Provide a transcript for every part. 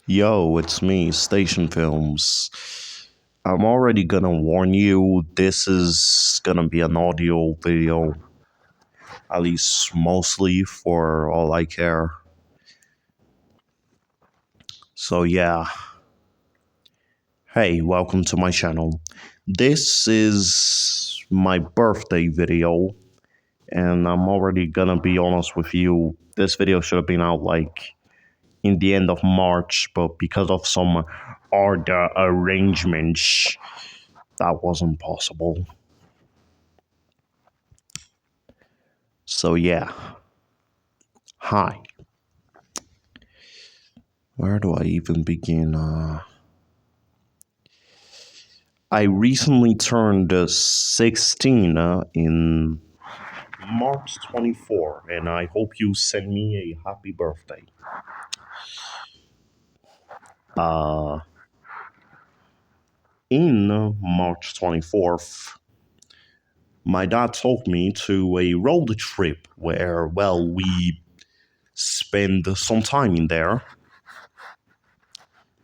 Yo, it's me, Station Films. I'm already gonna warn you, this is gonna be an audio video, at least mostly for all I care. So, yeah. Hey, welcome to my channel. This is my birthday video, and I'm already gonna be honest with you. This video should have been out in the end of March, but because of some other arrangements, that wasn't possible. So yeah, hi. Where do I even begin? I recently turned 16 in March 24, and I hope you send me a happy birthday. Uh, in March 24th, my dad took me to a road trip where, well, we spend some time in there.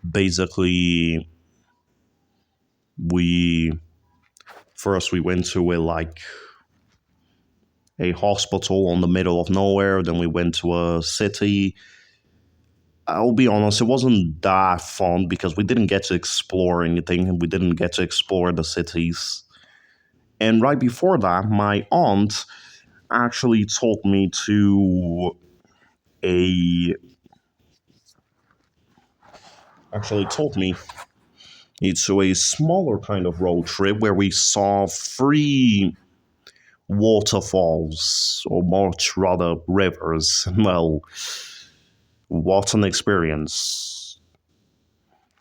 Basically, we first we went to a hospital on the middle of nowhere. Then we went to a city. I'll be honest, it wasn't that fun because we didn't get to explore anything. We didn't get to explore the cities. And right before that, my aunt actually took me to a actually took me to a smaller kind of road trip where we saw three waterfalls, or much rather rivers. Well, what an experience.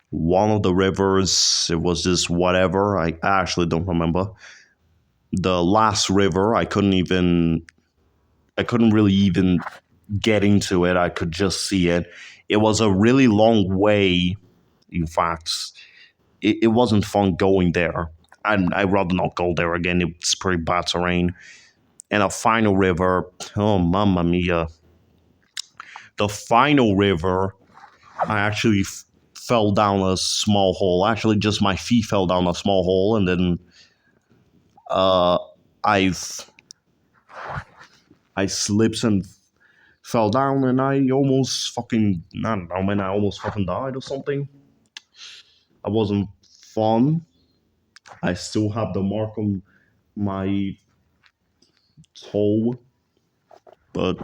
One of the rivers, it was just whatever. I actually don't remember. The last river, I couldn't really even get into it. I could just see it. It was a really long way. In fact, it wasn't fun going there. And I'd rather not go there again. It's pretty bad terrain. And a final river, oh, mamma mia. The final river, I actually fell down a small hole. Actually, just my feet fell down a small hole, and then uh, I've I slipped and fell down, and I almost fucking I don't know, man. I almost fucking died or something. That wasn't fun. I still have the mark on my toe, but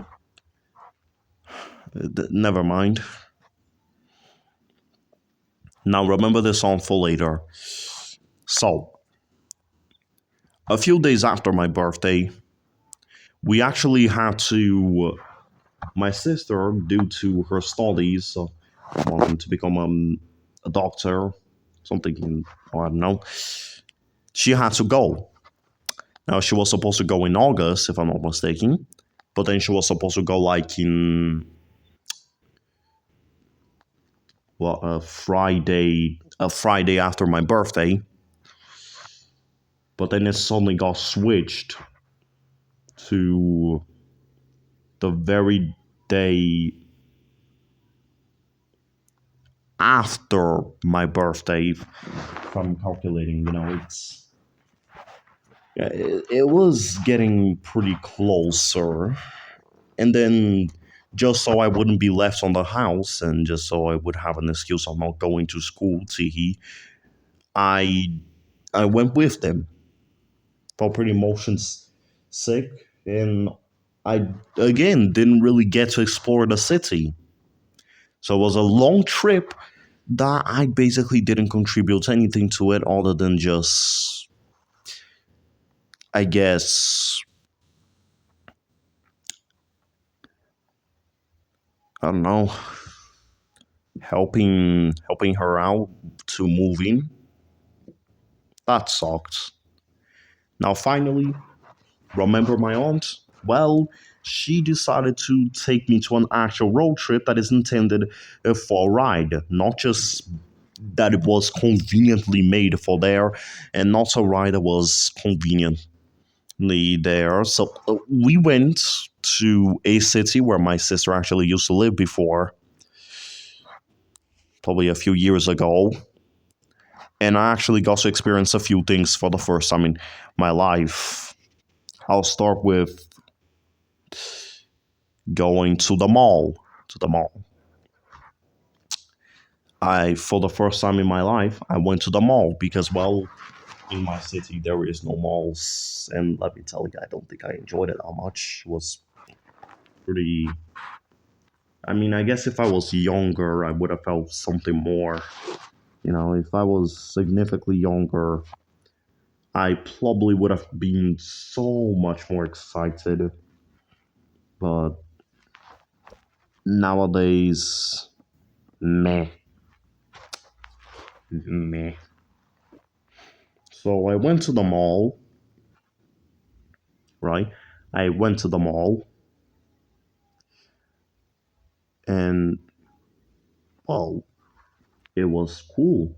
never mind. Now remember this on for later. So, a few days after my birthday, we actually had to. My sister, due to her studies, wanting to become a doctor, something, I don't know, she had to go. Now, she was supposed to go in August, if I'm not mistaken, but then she was supposed to go a Friday after my birthday, but then it suddenly got switched to the very day after my birthday. If I'm calculating, it was getting pretty closer. And then, just so I wouldn't be left on the house and just so I would have an excuse of not going to school, I I went with them. Felt pretty motion sick, and I again didn't really get to explore the city. So it was a long trip that I basically didn't contribute anything to it other than just, I guess, I don't know, helping her out to move in. That sucked. Now finally, remember my aunt? Well, she decided to take me to an actual road trip that is intended for a ride, not just that it was conveniently made for there, and not a ride that was conveniently there. So we went to a city where my sister actually used to live before. probably a few years ago, and I actually got to experience a few things for the first time in my life. I'll start with going to the mall. To the mall. For the first time in my life, I went to the mall because, well, in my city there is no malls, and let me tell you, I don't think I enjoyed it that much. It was pretty. I mean, I guess if I was younger, I would have felt something more. If I was significantly younger, I probably would have been so much more excited. But nowadays, meh, meh. So I went to the mall, right? I went to the mall, and well, it was cool.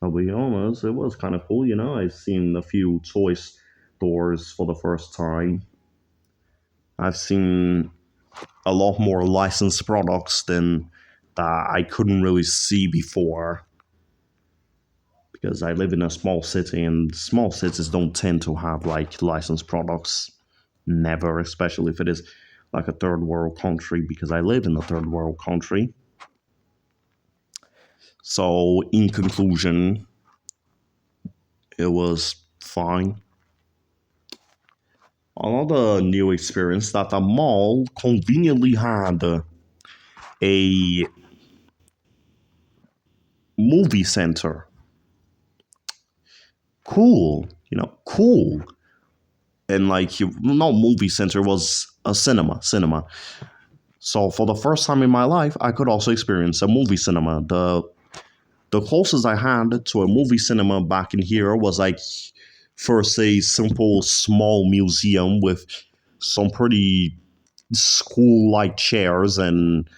I'll be honest, it was kind of cool. I've seen a few toy stores for the first time. I've seen a lot more licensed products than that I couldn't really see before because I live in a small city, and small cities don't tend to have like licensed products. Never, especially if it is like a third world country, because I live in a third world country. So, in conclusion, it was fine. Another new experience that the mall conveniently had a movie center. Cool, cool. And like, not movie center, was a cinema. So for the first time in my life, I could also experience a movie cinema. The closest I had to a movie cinema back in here was like first a simple small museum with some pretty school-like chairs and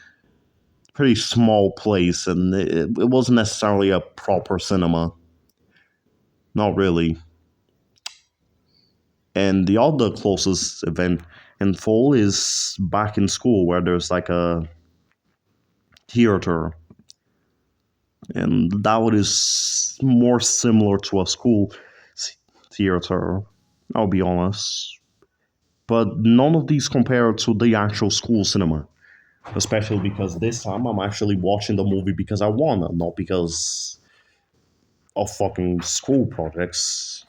pretty small place, and it wasn't necessarily a proper cinema. Not really. And the other closest event in full is back in school, where there's like a theater, and that one is more similar to a school theater, I'll be honest. But none of these compare to the actual school cinema, especially because this time I'm actually watching the movie because I wanna, not because of fucking school projects.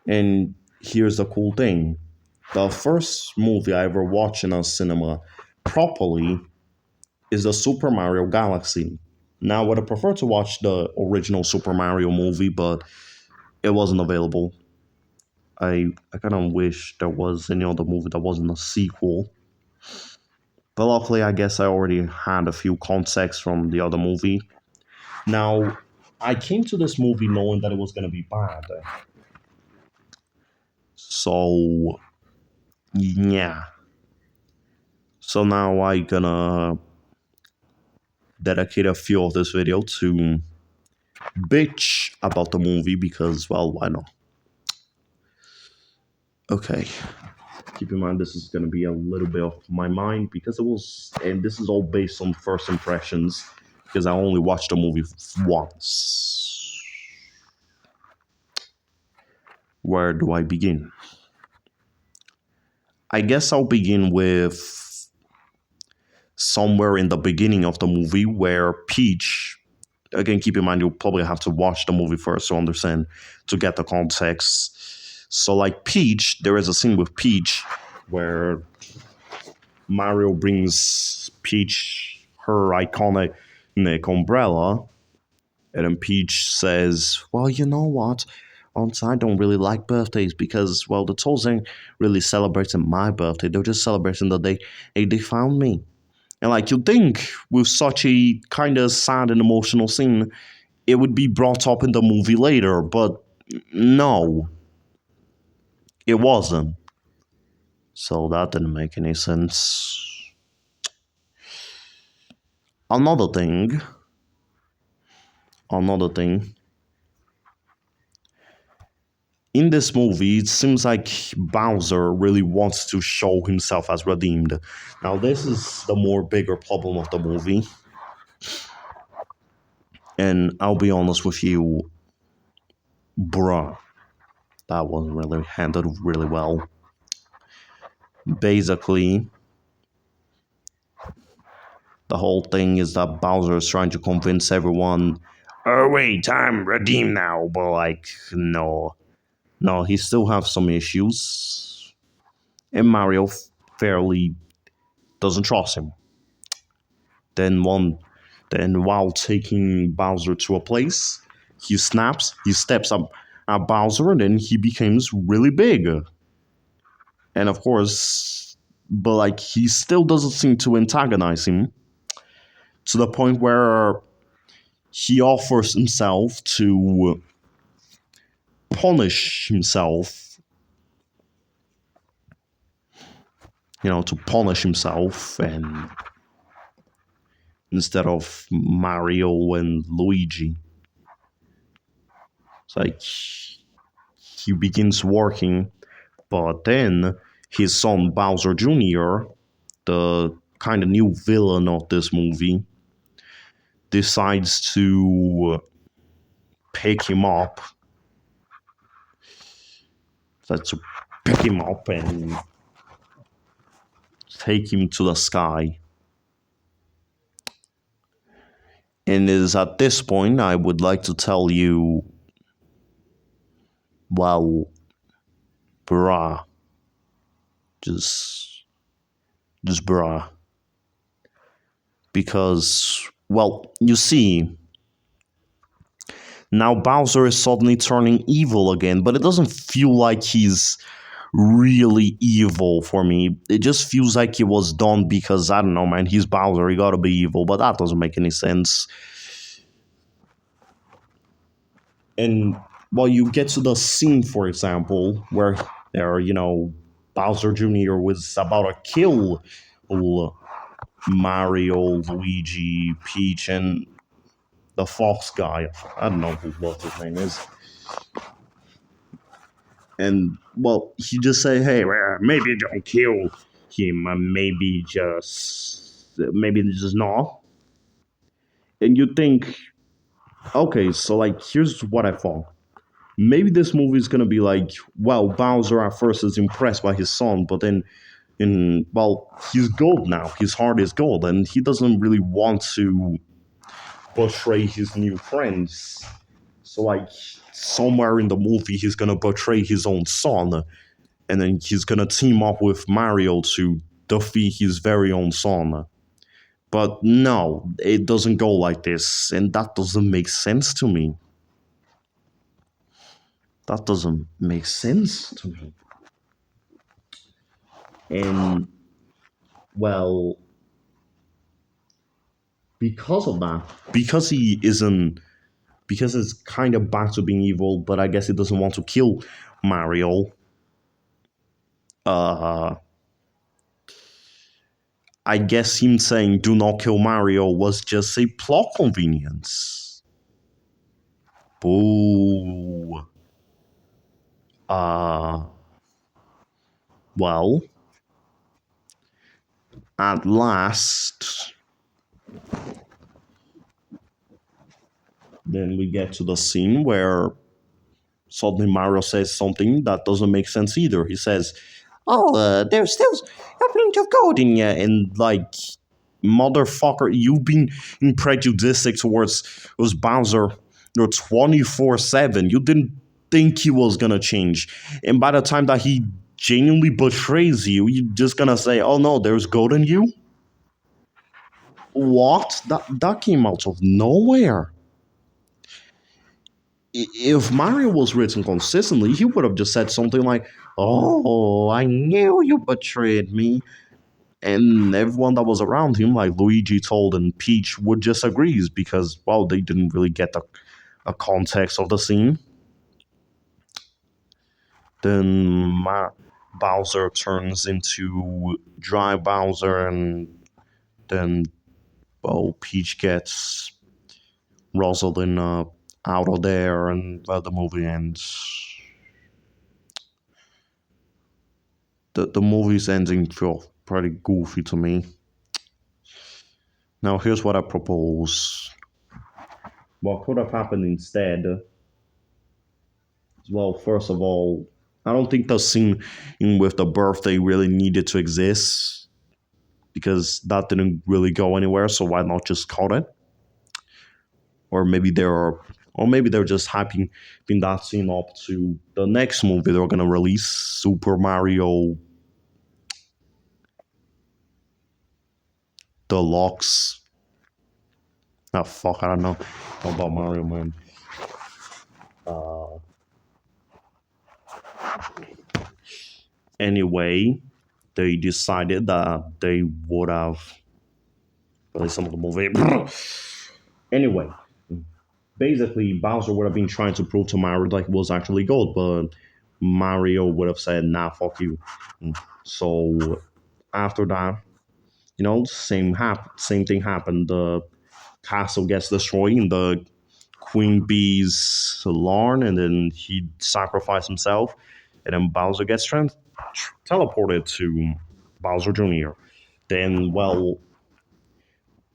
And here's the cool thing: the first movie I ever watched in a cinema properly is the Super Mario Galaxy. Now, I would have preferred to watch the original Super Mario movie, but it wasn't available. I kind of wish there was any other movie that wasn't a sequel. But luckily, I guess I already had a few contexts from the other movie. Now, I came to this movie knowing that it was going to be bad. So, yeah. So now I gonna dedicate a few of this video to bitch about the movie because, well, why not? Okay. Keep in mind, this is going to be a little bit of my mind because and this is all based on first impressions because I only watched the movie once. Where do I begin? I guess I'll begin with somewhere in the beginning of the movie where Peach, again, keep in mind, you'll probably have to watch the movie first to understand, to get the context. So, like Peach, there is a scene with Peach where Mario brings Peach her iconic umbrella, and then Peach says, "Well, you know what? I don't really like birthdays because, well, the Toads ain't really celebrating my birthday. They're just celebrating the day they found me." And like, you'd think with such a kind of sad and emotional scene, it would be brought up in the movie later, but no, it wasn't. So that didn't make any sense. Another thing, another thing. In this movie, it seems like Bowser really wants to show himself as redeemed. Now, this is the more bigger problem of the movie. And I'll be honest with you, bruh, that wasn't really handled really well. Basically, the whole thing is that Bowser is trying to convince everyone, oh wait, I'm redeemed now. But like, no, no, he still has some issues. And Mario fairly doesn't trust him. Then then while taking Bowser to a place, he steps up at Bowser, and then he becomes really big. And of course, but like he still doesn't seem to antagonize him to the point where he offers himself to punish himself, to punish himself, and instead of Mario and Luigi. It's like he begins working, but then his son Bowser Jr., the kind of new villain of this movie, decides to pick him up. Decides to pick him up and take him to the sky. And it is at this point I would like to tell you, well, bruh, just, just bruh. Because, well, you see, now Bowser is suddenly turning evil again, but it doesn't feel like he's really evil for me. It just feels like it was done because, I don't know, man, he's Bowser, he gotta be evil, but that doesn't make any sense. And, well, you get to the scene, for example, where Bowser Jr. was about to kill Mario, Luigi, Peach, and the fox guy. I don't know what his name is. And, well, he just say, hey, well, maybe don't kill him, maybe just not. And you think, okay, so like, here's what I thought. Maybe this movie is gonna be like, well, Bowser at first is impressed by his son, but then well, he's gold now. His heart is gold, and he doesn't really want to betray his new friends. So like somewhere in the movie he's gonna betray his own son, and then he's gonna team up with Mario to defeat his very own son. But no, it doesn't go like this, and that doesn't make sense to me. That doesn't make sense to me. And, well, because of that, because he isn't, because it's kind of back to being evil, but I guess he doesn't want to kill Mario. Uh, I guess him saying "do not kill Mario" was just a plot convenience. Boo. Uh, well, at last, then we get to the scene where suddenly Mario says something that doesn't make sense either. He says, "Oh, there's still a plenty of gold in you," and like, motherfucker, you've been prejudiced towards Bowser. You're 24/7. You didn't think he was gonna change, and by the time that he genuinely betrays you, you're just gonna say, "Oh no, there's gold in you." What? That came out of nowhere. If Mario was written consistently, he would have just said something like, "Oh, I knew you betrayed me." And everyone that was around him, like Luigi, Toad, and Peach, would just agree because, well, they didn't really get the context of the scene. Then Bowser turns into Dry Bowser, and then, well, Peach gets Rosalina out of there, and the movie ends. The movie's ending felt pretty goofy to me. Now, here's what I propose. What could have happened instead? Well, first of all, I don't think the scene with the birthday really needed to exist because that didn't really go anywhere. So why not just cut it? Or maybe they're just hyping that scene up to the next movie they're gonna release, Super Mario Deluxe. Ah, fuck, I don't know about Mario, man. Uh, anyway, they decided that they would have released some of the movie. Anyway, basically, Bowser would have been trying to prove to Mario like it was actually gold, but Mario would have said, "Nah, fuck you." So after that, same thing happened. The castle gets destroyed in the Queen Bee's lawn, and then he sacrificed himself, and then Bowser gets teleported to Bowser Jr. Then, well,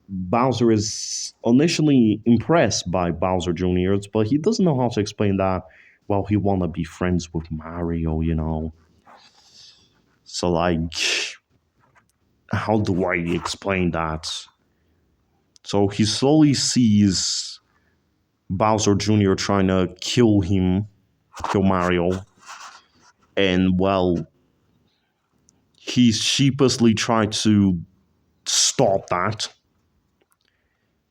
Bowser is initially impressed by Bowser Jr., but he doesn't know how to explain that. Well, he wanna be friends with Mario. So, like, how do I explain that? So he slowly sees Bowser Jr. trying to kill Mario, and well, he sheepishly tried to stop that,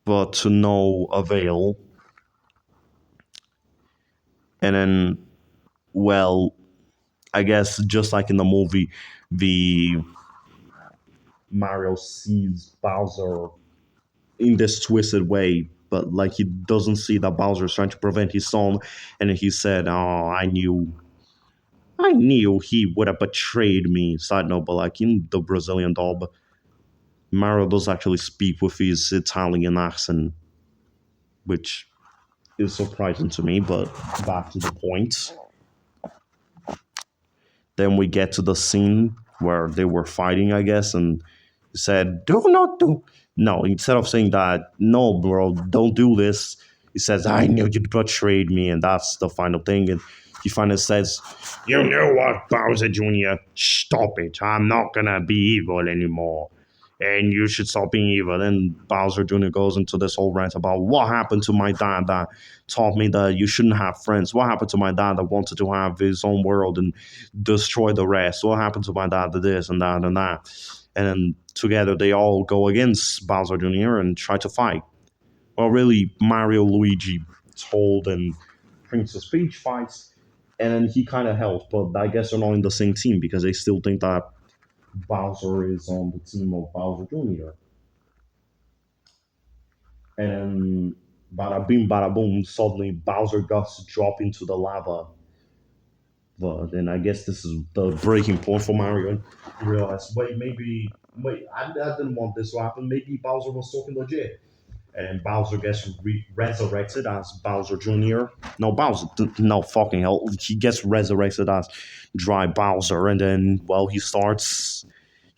but to no avail. And then, well, I guess just like in the movie, the Mario sees Bowser in this twisted way, but like he doesn't see that Bowser is trying to prevent his son, and he said, "Oh, I knew he would have betrayed me." Side note, but like in the Brazilian dub, Mario does actually speak with his Italian accent, which is surprising to me. But back to the point. Then we get to the scene where they were fighting, I guess, and he said, "Do not do." No, instead of saying that, "No, bro, don't do this," he says, "I knew you betrayed me," and that's the final thing. And he finally says, "You know what, Bowser Jr.? Stop it. I'm not gonna be evil anymore. And you should stop being evil." Then Bowser Jr. goes into this whole rant about what happened to my dad that taught me that you shouldn't have friends. What happened to my dad that wanted to have his own world and destroy the rest? What happened to my dad to this and that and that? And then together they all go against Bowser Jr. and try to fight. Well, really, Mario, Luigi, Toad, and Princess Peach fights, and then he kind of helps, but I guess they're not in the same team because they still think that Bowser is on the team of Bowser Jr. And bada bing, bada boom, suddenly Bowser guts drop into the lava. But then I guess this is the breaking point for Mario. And he realized, wait, I didn't want this to happen. Maybe Bowser was talking legit. And Bowser gets resurrected as Bowser Jr. No, Bowser, no fucking hell. He gets resurrected as Dry Bowser. And then, well, he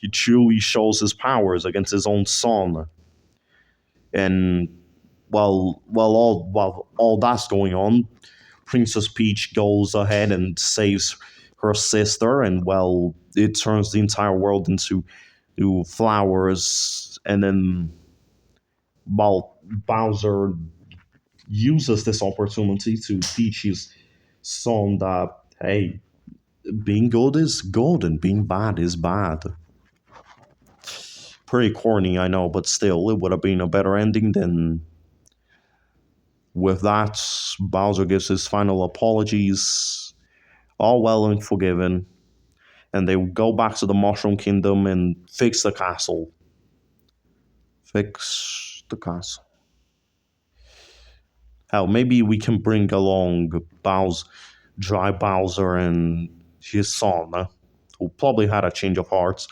truly shows his powers against his own son. And while all that's going on, Princess Peach goes ahead and saves her sister, and well, it turns the entire world into flowers. And then, while Bowser uses this opportunity to teach his son that hey, being good is good and being bad is bad. Pretty corny, I know, but still, it would have been a better ending than with that. Bowser gives his final apologies, all well and forgiven, and they go back to the Mushroom Kingdom and fix the castle. Fix the castle. Hell, maybe we can bring along Dry Bowser and his son, who probably had a change of hearts,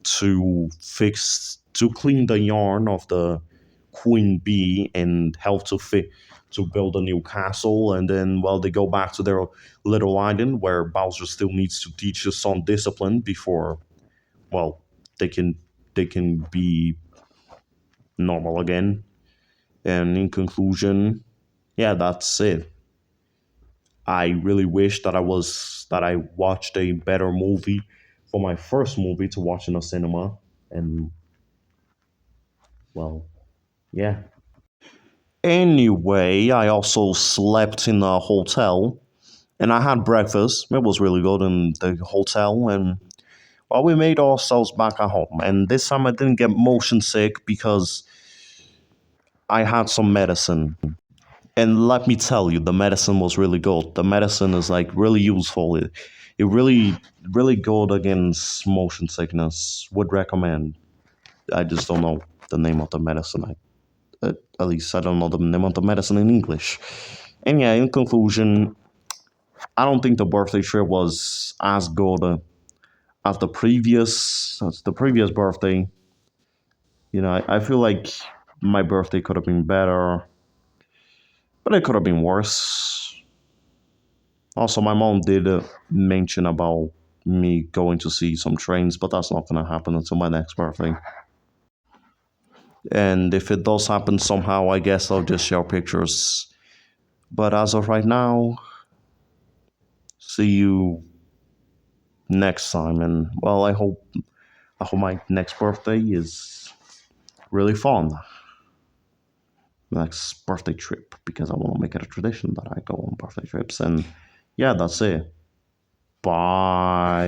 to clean the yarn of the Queen Bee and help to build a new castle. And then, well, they go back to their little island where Bowser still needs to teach his son discipline before, well, they can be normal again. And in conclusion, yeah, that's it. I really wish that I watched a better movie for my first movie to watch in a cinema. And well, yeah. Anyway, I also slept in a hotel and I had breakfast. It was really good in the hotel. And well, we made ourselves back at home. And this time I didn't get motion sick because I had some medicine. And let me tell you, the medicine was really good. The medicine is like really useful. It really good against motion sickness. Would recommend. I just don't know the name of the medicine. At least I don't know the name of the medicine in English. And yeah, in conclusion, I don't think the birthday trip was as good as the previous birthday. You know, I feel like my birthday could have been better, but it could have been worse. Also, my mom did mention about me going to see some trains, but that's not going to happen until my next birthday. And if it does happen somehow, I guess I'll just share pictures. But as of right now, see you next time. And well, I hope my next birthday is really fun. Next birthday trip because I want to make it a tradition that I go on birthday trips. And yeah, that's it. Bye.